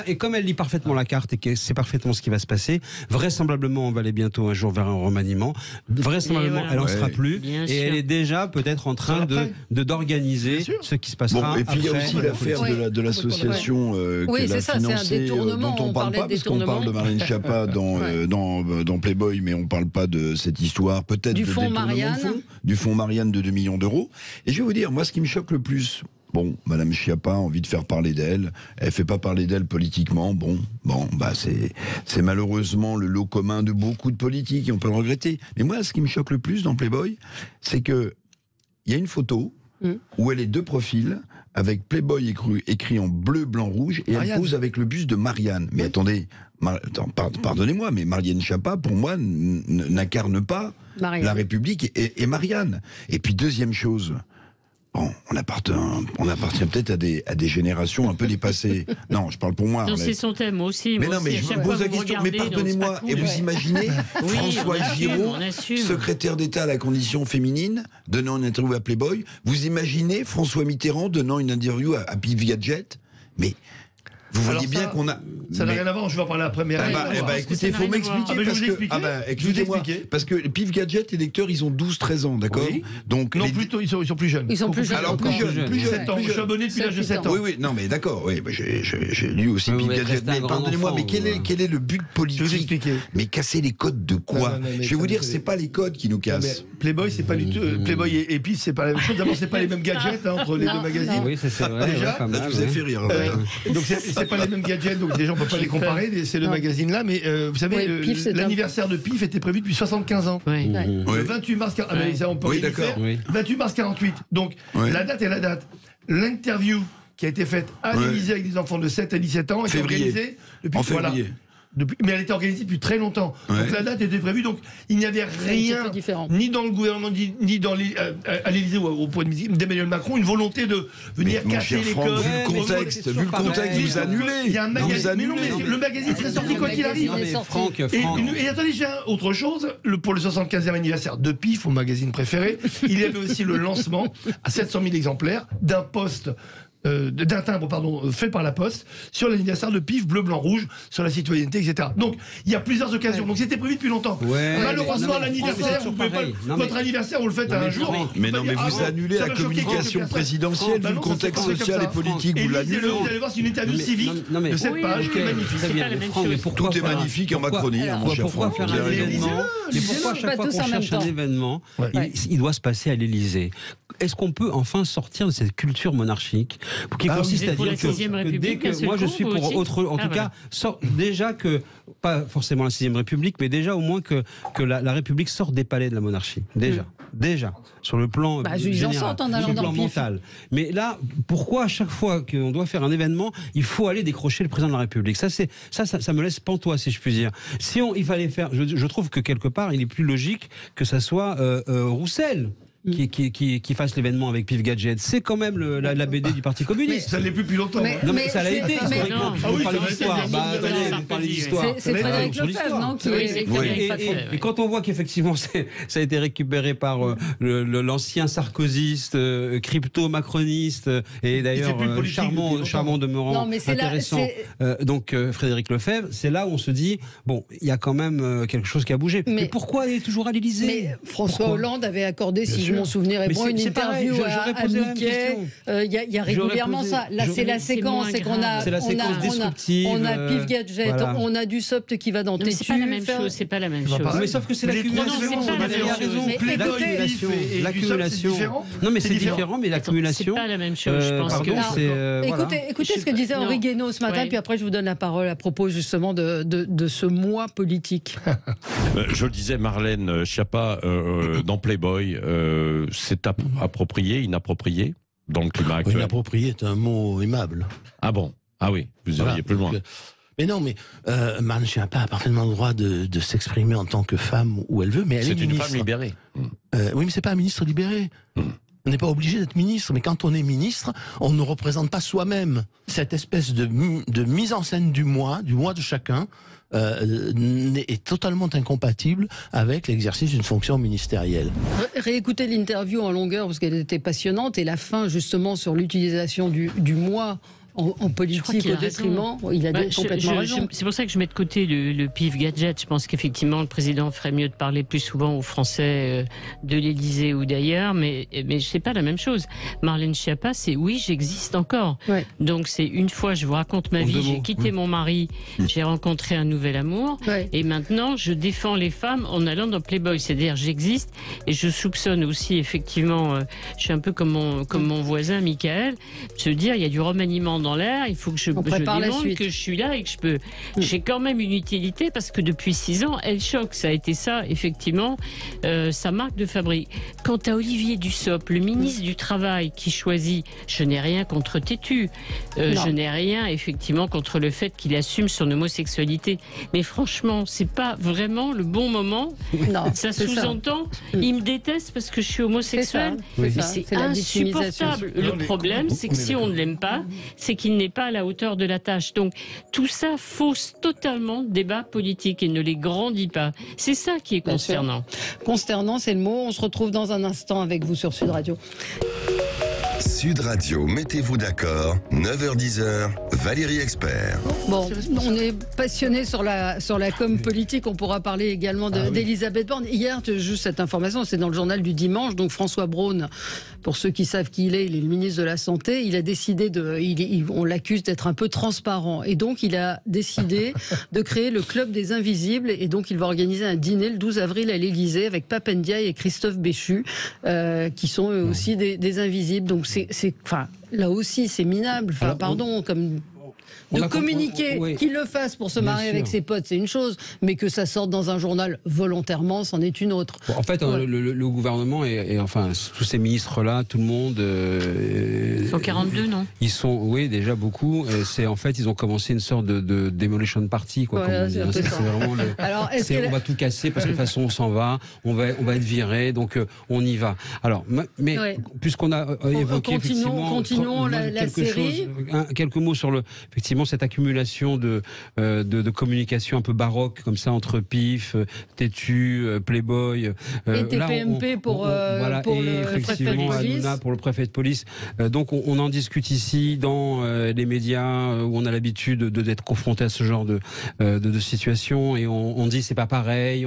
Et comme elle lit parfaitement la carte et que c'est parfaitement ce qui va se passer, vraisemblablement on va aller bientôt un jour vers un remaniement. Vraisemblablement, elle n'en sera plus. Et elle est déjà peut-être en train d'organiser ce qui se passera. Et puis il y a aussi l'affaire de l'association qu'elle a financée, dont on ne parle pas, parce qu'on parle de Marlène Schiappa dans Playboy, mais on ne parle pas de cette histoire, peut-être du fonds Marianne. Du fonds Marianne de 2 millions d'euros. Et je vais vous dire, moi, ce qui me choque le plus, bon, Madame Schiappa a envie de faire parler d'elle, elle fait pas parler d'elle politiquement, c'est malheureusement le lot commun de beaucoup de politiques, et on peut le regretter. Mais moi, ce qui me choque le plus dans Playboy, c'est que il y a une photo où elle est de profil, avec Playboy écrit en bleu, blanc, rouge, et elle pose avec le buste de Marianne. Mais attendez, pardonnez-moi, mais Marlène Schiappa, pour moi, n'incarne pas la République et Marianne. Et puis, deuxième chose, bon, on appartient peut-être à des générations un peu dépassées. Non, je parle pour moi. Non, c'est son thème aussi. Mais non, mais je me pose la question. Mais pardonnez-moi, et vous imaginez François Giraud, secrétaire d'État à la condition féminine, donnant une interview à Playboy. Vous imaginez François Mitterrand donnant une interview à Pif Gadget? Mais vous voyez bien qu'on a... Ça n'a rien à voir, je vais en parler après. Mais écoutez, il faut m'expliquer. Excusez-moi, parce que Pif Gadget, les lecteurs, ils ont 12-13 ans, d'accord? Donc, non, plutôt, ils sont plus jeunes. Ils sont plus jeunes. Alors, plus jeunes. 7 ans. Je suis abonné depuis l'âge de 7 ans. Oui, non, mais d'accord. Oui, j'ai lu aussi Pif Gadget. Mais pardonnez-moi, mais quel est le but politique? Je vais vous expliquer. Mais casser les codes de quoi? Je vais vous dire, c'est pas les codes qui nous cassent. Playboy, c'est pas du tout. Playboy et Pif, c'est pas la même chose. D'abord, c'est pas les mêmes gadgets entre les deux magazines. Oui, c'est vrai. Déjà, là, je vous ai fait rire. Donc, c'est pas les mêmes gadgets, donc les gens ne peuvent pas les comparer, ces deux magazines-là, mais vous savez, l'anniversaire de Pif était prévu depuis 75 ans. Le 28 mars 28 mars 48. Donc, la date est la date. L'interview qui a été faite à l'Élysée avec des enfants de 7 à 17 ans était organisée depuis février. Mais elle était organisée depuis très longtemps. Donc la date était prévue. Donc il n'y avait rien, ni dans le gouvernement, ni dans à l'Élysée ou au point de vue d'Emmanuel Macron, une volonté de venir casser les codes. Vu le contexte, vous annulez. Il y a un magazine. Mais non, mais le magazine serait sorti quoi qu'il arrive. Et attendez, j'ai autre chose. Pour le 75e anniversaire de Pif, mon magazine préféré, il y avait aussi le lancement à 700 000 exemplaires d'un poste d'un timbre fait par la Poste sur l'anniversaire de Pif, bleu, blanc, rouge, sur la citoyenneté, etc. Donc il y a plusieurs occasions. Donc c'était prévu depuis longtemps. Malheureusement, l'anniversaire, vous pouvez pas, votre anniversaire, vous le faites à un jour. Mais non, mais vous annulez la communication présidentielle, vu le contexte social et politique, vous l'annulez. Vous allez voir, c'est une interview civique de 7 pages, qui est magnifique. Tout est magnifique en Macronie, mon cher Franck. Pourquoi faire un événement? Mais pourquoi chaque fois qu'on cherche un événement, il doit se passer à l'Élysée? Est-ce qu'on peut enfin sortir de cette culture monarchique qui consiste à dire que dès que moi je suis pour autre, en tout cas, déjà que pas forcément la 6e République, mais déjà au moins que la République sorte des palais de la monarchie. Déjà sur le plan général, sur le plan mental. Mais là, pourquoi à chaque fois qu'on doit faire un événement, il faut aller décrocher le président de la République? Ça me laisse pantois, si je puis dire. Si il fallait faire, je trouve que quelque part, il est plus logique que ça soit Roussel qui fasse l'événement avec Pif Gadget. C'est quand même la BD du Parti communiste. Ça ne l'est plus depuis longtemps. Mais ça l'a été historiquement. Vous parlez d'histoire. Vous parlez d'histoire. C'est Frédéric Lefebvre, non? Et quand on voit qu'effectivement ça a été récupéré par l'ancien sarkozyste, crypto-macroniste, et d'ailleurs charmant demeurant intéressant, donc Frédéric Lefebvre, c'est là où on se dit, bon, il y a quand même quelque chose qui a bougé. Mais pourquoi il est toujours à l'Élysée? Mais François Hollande avait accordé, si mon souvenir est bon, une interview à Mickey. Il y a régulièrement ça. Là, c'est la séquence, c'est qu'on a Pif Gadget, on a du Sopt qui va dans Tétu. C'est pas la même chose. C'est pas la même chose. Mais sauf que c'est l'accumulation. L'accumulation. Non, mais c'est différent, mais l'accumulation. C'est pas la même chose. Je pense que. Écoutez ce que disait Henri Guénaud ce matin, puis après je vous donne la parole à propos justement de ce mois politique. Je le disais, Marlène Schiappa dans Playboy, c'est approprié, inapproprié dans le climat actuel. Inapproprié est un mot aimable. Ah bon? Ah oui, vous iriez plus loin. Mais non, mais Marlène Schiappa a parfaitement le droit de s'exprimer en tant que femme où elle veut, mais elle est ministre. C'est une femme libérée. Oui, mais c'est pas un ministre libéré. On n'est pas obligé d'être ministre, mais quand on est ministre, on ne représente pas soi-même. Cette espèce de mise en scène du moi de chacun est totalement incompatible avec l'exercice d'une fonction ministérielle. Réécoutez l'interview en longueur parce qu'elle était passionnante, et la fin justement sur l'utilisation du moi en politique au détriment, il a complètement raison. C'est pour ça que je mets de côté le Pif Gadget. Je pense qu'effectivement le président ferait mieux de parler plus souvent aux Français de l'Élysée ou d'ailleurs, mais c'est pas la même chose. Marlène Schiappa, c'est oui, j'existe encore. Ouais. Donc c'est une fois, je vous raconte ma vie, j'ai quitté mon mari, j'ai rencontré un nouvel amour, et maintenant je défends les femmes en allant dans Playboy. C'est-à-dire j'existe, et je soupçonne aussi effectivement, je suis un peu comme mon voisin Michael, se dire il y a du remaniement dans l'air, il faut que je démontre que je suis là et que je peux. J'ai quand même une utilité parce que depuis 6 ans, elle choque. Ça a été ça, effectivement, sa marque de fabrique. Quant à Olivier Dussopt, le ministre du Travail qui choisit, je n'ai rien contre Tétu. Je n'ai rien, effectivement, contre le fait qu'il assume son homosexualité. Mais franchement, c'est pas vraiment le bon moment. Non, ça sous-entend, il me déteste parce que je suis homosexuel. C'est insupportable. Le problème, c'est que si on ne l'aime pas, c'est qu'il n'est pas à la hauteur de la tâche. Donc tout ça fausse totalement le débat politique et ne les grandit pas. C'est ça qui est consternant. Consternant, c'est le mot. On se retrouve dans un instant avec vous sur Sud Radio. Sud Radio, mettez-vous d'accord, 9h-10h, Valérie Expert. Bon, on est passionné sur la com politique, on pourra parler également d'Elisabeth Borne. Hier, juste cette information, c'est dans le journal du dimanche, donc François Braun, pour ceux qui savent qui il est le ministre de la Santé, il a décidé on l'accuse d'être un peu transparent, et donc il a décidé de créer le Club des Invisibles, et donc il va organiser un dîner le 12 avril à l'Élysée avec Pape Ndiaye et Christophe Béchu, qui sont eux aussi des invisibles. Donc là aussi, c'est minable. De communiquer, qu'il le fasse pour se marier avec ses potes, c'est une chose, mais que ça sorte dans un journal volontairement, c'en est une autre. Bon, en fait, le gouvernement et enfin tous ces ministres-là, tout le monde. Ils sont 42, non? Ils sont, oui, déjà beaucoup. En fait, ils ont commencé une sorte de demolition party, quoi. Comme on dit. C'est vraiment Alors, on va tout casser parce que de toute façon, on s'en va, on va être viré, donc on y va. Alors, mais puisqu'on a évoqué continuons la série. Quelques mots sur le effectivement cette accumulation de communication un peu baroque comme ça entre PIF, Tétu, Playboy et TPMP pour le préfet de police. Pour le préfet de police. Donc on en discute ici dans les médias où on a l'habitude d'être confronté à ce genre de situation et on dit c'est pas pareil.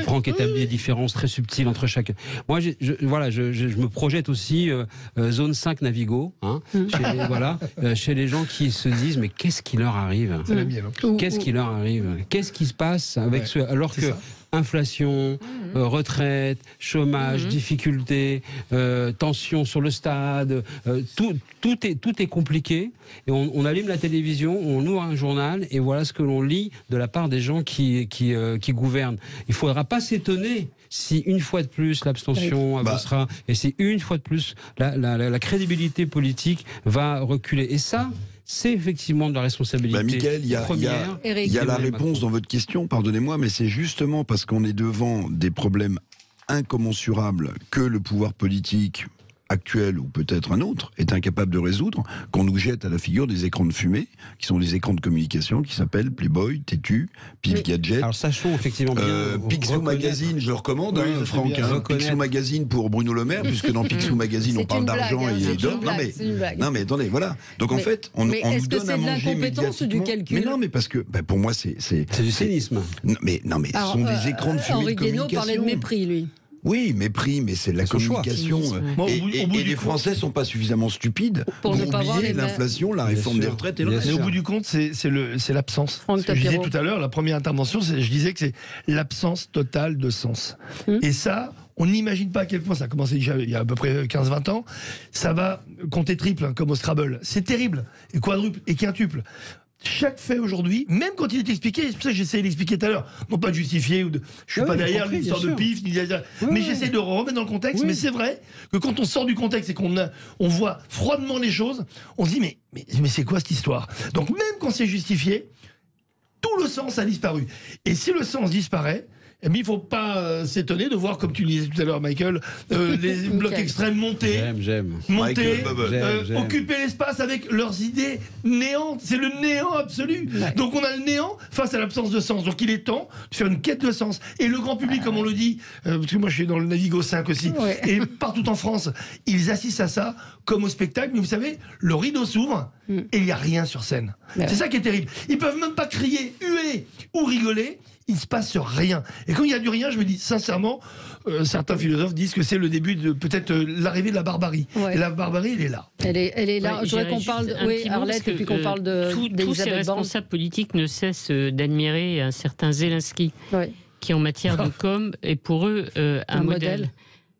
Franck établit des différences très subtiles entre chacun. Moi, je me projette aussi zone 5 Navigo, chez les gens qui se disent mais qu'est-ce qui leur arrive ? Qu'est-ce qui leur arrive ? Qu'est-ce qui se passe avec alors que inflation, retraite, chômage, difficultés, tension sur le stade, tout est compliqué. Et on allume la télévision, on ouvre un journal et voilà ce que l'on lit de la part des gens qui gouvernent. Il ne faudra pas s'étonner si une fois de plus l'abstention avancera et si une fois de plus la crédibilité politique va reculer. Et ça, c'est effectivement de la responsabilité. Mickaël, il y a la réponse dans votre question, pardonnez-moi, mais c'est justement parce qu'on est devant des problèmes incommensurables que le pouvoir politique actuel ou peut-être un autre est incapable de résoudre, qu'on nous jette à la figure des écrans de fumée, qui sont des écrans de communication qui s'appellent Playboy, Tétu, Pif Gadget. Alors sachons effectivement Picsou Magazine, je le recommande, Franck. Picsou Magazine pour Bruno Le Maire, puisque dans Picsou Magazine on parle d'argent et d'or. Non mais attendez, voilà. Donc en fait, on nous donne à manger médiatiquement. Mais non, mais parce que pour moi c'est du cynisme. Mais ce sont des écrrans de fumée de communication. Henri Guénaud parlait de mépris, lui. Oui, mépris, mais c'est de la communication. Et les Français ne sont pas suffisamment stupides pour oublier l'inflation, la réforme des retraites et le reste. Mais au bout du compte, c'est l'absence. Ce que je disais tout à l'heure, la première intervention, je disais que c'est l'absence totale de sens. Et ça, on n'imagine pas à quel point ça a commencé déjà il y a à peu près 15-20 ans. Ça va compter triple, comme au Scrabble. C'est terrible. Et quadruple, et quintuple. Chaque fait aujourd'hui, même quand il est expliqué, c'est pour ça que j'essayais d'expliquer tout à l'heure, non pas de justifier, je suis pas derrière l'histoire de pif, mais j'essaie de remettre dans le contexte. Mais c'est vrai que quand on sort du contexte et qu'on voit froidement les choses, on se dit mais c'est quoi cette histoire ? Donc même quand c'est justifié, tout le sens a disparu. Et si le sens disparaît, mais il ne faut pas s'étonner de voir, comme tu le disais tout à l'heure, Michael, les blocs extrêmes monter, occuper l'espace avec leurs idées néantes. C'est le néant absolu. Donc on a le néant face à l'absence de sens. Donc il est temps de faire une quête de sens. Et le grand public, comme on le dit, parce que moi je suis dans le Navigo 5 aussi, et partout en France, ils assistent à ça comme au spectacle. Mais vous savez, le rideau s'ouvre et il n'y a rien sur scène. C'est ça qui est terrible. Ils ne peuvent même pas crier, huer ou rigoler. Il ne se passe rien. Et quand il y a du rien, je me dis sincèrement, certains philosophes disent que c'est le début de peut-être l'arrivée de la barbarie. Et la barbarie, elle est là. Elle est là. Je voudrais qu'on parle Arlette, et puis qu'on parle tous ces responsables politiques ne cessent d'admirer un certain Zelensky, qui en matière de com est pour eux un modèle.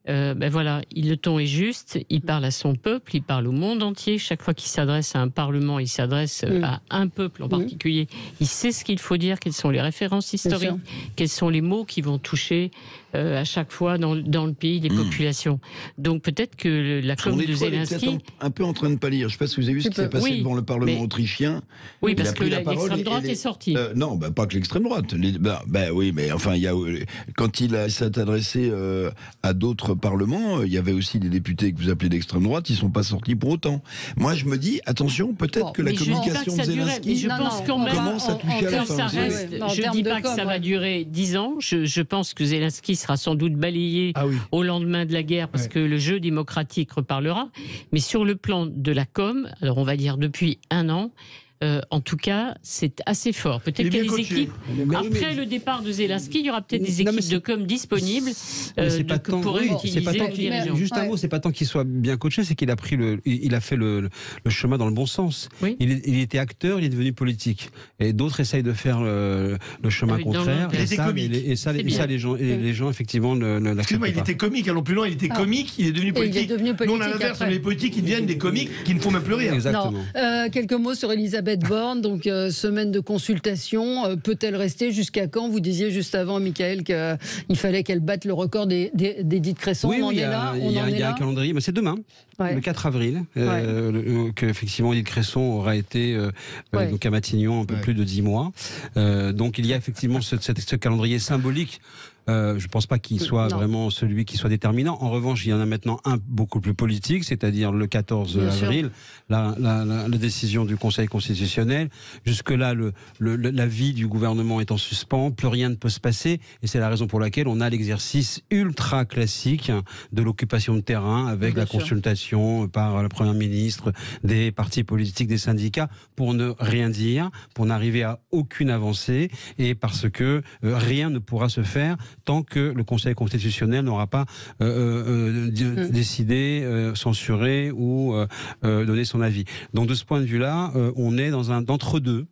Voilà, le ton est juste, il parle à son peuple, il parle au monde entier. Chaque fois qu'il s'adresse à un parlement, il s'adresse à un peuple en particulier. Il sait ce qu'il faut dire, quelles sont les références historiques, quels sont les mots qui vont toucher à chaque fois dans le pays les populations. Donc peut-être que la com de Zelensky... est un peu en train de pâlir. Je ne sais pas si vous avez vu ce qui s'est passé devant le Parlement autrichien. Oui, parce que l'extrême droite est sortie. Non, pas que l'extrême droite. Oui, mais enfin, quand il s'est adressé à d'autres parlements, il y avait aussi des députés que vous appelez d'extrême droite, ils ne sont pas sortis pour autant. Moi, je me dis, attention, peut-être que la communication de Zelensky commence à toucher à la fin. Je ne dis pas que ça va durer 10 ans. Je pense que Zelensky sera sans doute balayé au lendemain de la guerre parce que le jeu démocratique reparlera. Mais sur le plan de la com, alors on va dire depuis 1 an, en tout cas, c'est assez fort. Peut-être qu'il y a des équipes. Après le départ de Zelensky, il y aura peut-être des équipes de com disponibles pour utiliser. Juste un mot, c'est pas tant qu'il soit bien coaché, c'est qu'il a fait le chemin dans le bon sens. Oui. Il était acteur, il est devenu politique. Et d'autres essayent de faire le chemin contraire. Et ça, les gens effectivement ne l'acceptent pas. Excuse-moi, il était comique. Allons plus loin. Il était comique, il est devenu politique. Nous, on a l'inverse. Les politiques, ils deviennent des comiques qui ne font même plus rire. Exactement. Quelques mots sur Elisabeth Borne, donc semaine de consultation, peut-elle rester jusqu'à quand ? Vous disiez juste avant, Michael, qu'il fallait qu'elle batte le record d'Edith Cresson. Oui, il y a un calendrier, mais c'est demain, le 4 avril, qu'effectivement Edith Cresson aura été donc à Matignon un peu plus de 10 mois. Donc il y a effectivement ce calendrier symbolique. Je ne pense pas qu'il soit vraiment celui qui soit déterminant. En revanche, il y en a maintenant un beaucoup plus politique, c'est-à-dire le 14 avril, la décision du Conseil constitutionnel. Jusque-là, la vie du gouvernement est en suspens, plus rien ne peut se passer, et c'est la raison pour laquelle on a l'exercice ultra classique de l'occupation de terrain, avec la consultation par la Première ministre, des partis politiques, des syndicats, pour ne rien dire, pour n'arriver à aucune avancée, et parce que rien ne pourra se faire tant que le Conseil constitutionnel n'aura pas décidé, censuré ou donné son avis. Donc de ce point de vue-là, on est dans un d'entre-deux.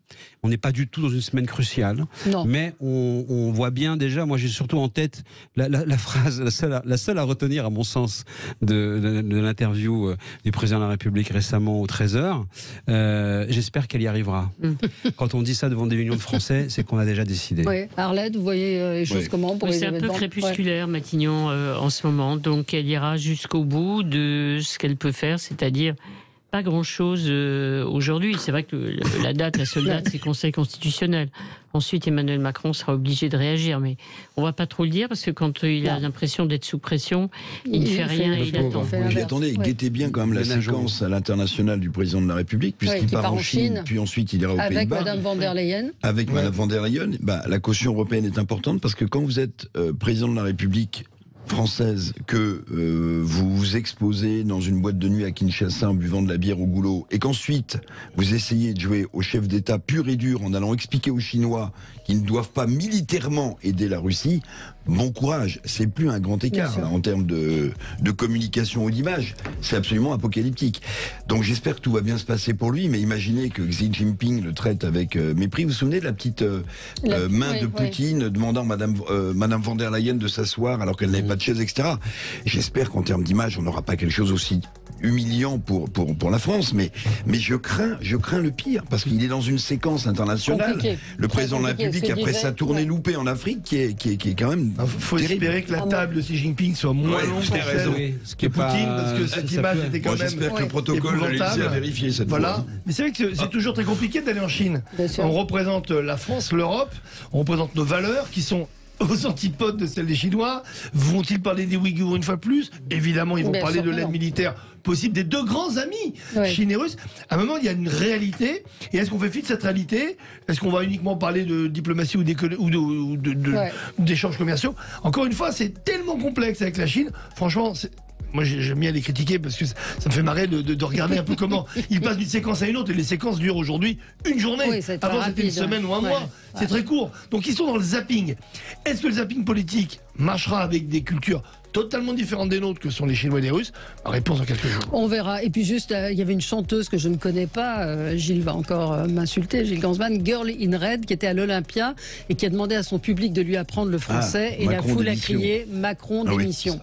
On n'est pas du tout dans une semaine cruciale, mais on voit bien déjà, moi j'ai surtout en tête la phrase, la seule à retenir à mon sens de l'interview du président de la République récemment au 13h. J'espère qu'elle y arrivera. Quand on dit ça devant des millions de Français, c'est qu'on a déjà décidé. Oui. Arlette, vous voyez les choses comment pour c'est un peu crépusculaire, Matignon, en ce moment. Donc elle ira jusqu'au bout de ce qu'elle peut faire, c'est-à-dire pas grand-chose aujourd'hui. C'est vrai que la seule date, c'est le Conseil constitutionnel. Ensuite, Emmanuel Macron sera obligé de réagir. Mais on ne va pas trop le dire, parce que quand il a l'impression d'être sous pression, il ne fait rien et il attend. Puis attendez, guettez bien quand même la séquence à l'international du président de la République, puisqu'il part en Chine, puis ensuite il ira aux Pays-Bas. Avec Madame von der Leyen. Avec Madame von der Leyen, la caution européenne est importante, parce que quand vous êtes président de la République française, que vous vous exposez dans une boîte de nuit à Kinshasa en buvant de la bière au goulot, et qu'ensuite vous essayez de jouer au chef d'État pur et dur en allant expliquer aux Chinois qu'ils ne doivent pas militairement aider la Russie, bon courage. C'est plus un grand écart là, en termes de communication ou d'image. C'est absolument apocalyptique. Donc j'espère que tout va bien se passer pour lui, mais imaginez que Xi Jinping le traite avec mépris. Vous vous souvenez de la petite main de Poutine demandant à Madame von der Leyen de s'asseoir alors qu'elle n'avait pas de chaise, etc. J'espère qu'en termes d'image, on n'aura pas quelque chose aussi humiliant pour la France, mais je crains le pire, parce qu'il est dans une séquence internationale. Le président de la République, après sa tournée loupée en Afrique, qui est quand même faut espérer que la table de Xi Jinping soit moins longue que celle que Poutine, parce que cette image était quand même j'espère que le protocole de l'Élysée a vérifié cette fois. Mais c'est vrai que c'est toujours très compliqué d'aller en Chine. On représente la France, l'Europe, on représente nos valeurs qui sont aux antipodes de celles des Chinois. Vont-ils parler des Ouïghours une fois de plus? Évidemment, ils vont parler de l'aide militaire possible des deux grands amis, Chine et Russe. À un moment, il y a une réalité. Et est-ce qu'on fait fi de cette réalité? Est-ce qu'on va uniquement parler de diplomatie ou d'échanges commerciaux? Encore une fois, c'est tellement complexe avec la Chine. Franchement, moi, j'aime bien les critiquer parce que ça me fait marrer de regarder un peu comment ils passent d'une séquence à une autre. Et les séquences durent aujourd'hui une journée. Avant, c'était une semaine ou un mois. C'est très court. Donc, ils sont dans le zapping. Est-ce que le zapping politique marchera avec des cultures totalement différentes des nôtres que sont les Chinois et les Russes? Réponse dans quelques jours. On verra. Et puis juste, il y avait une chanteuse que je ne connais pas, Gilles va encore m'insulter, Gilles Gansman, Girl in Red, qui était à l'Olympia et qui a demandé à son public de lui apprendre le français. Et la foule a crié Macron démission.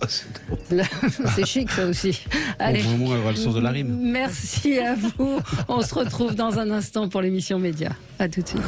C'est chic ça aussi. Allez. Au moment où elle aura le sens de la rime. Merci à vous. On se retrouve dans un instant pour l'émission Média. À tout de suite.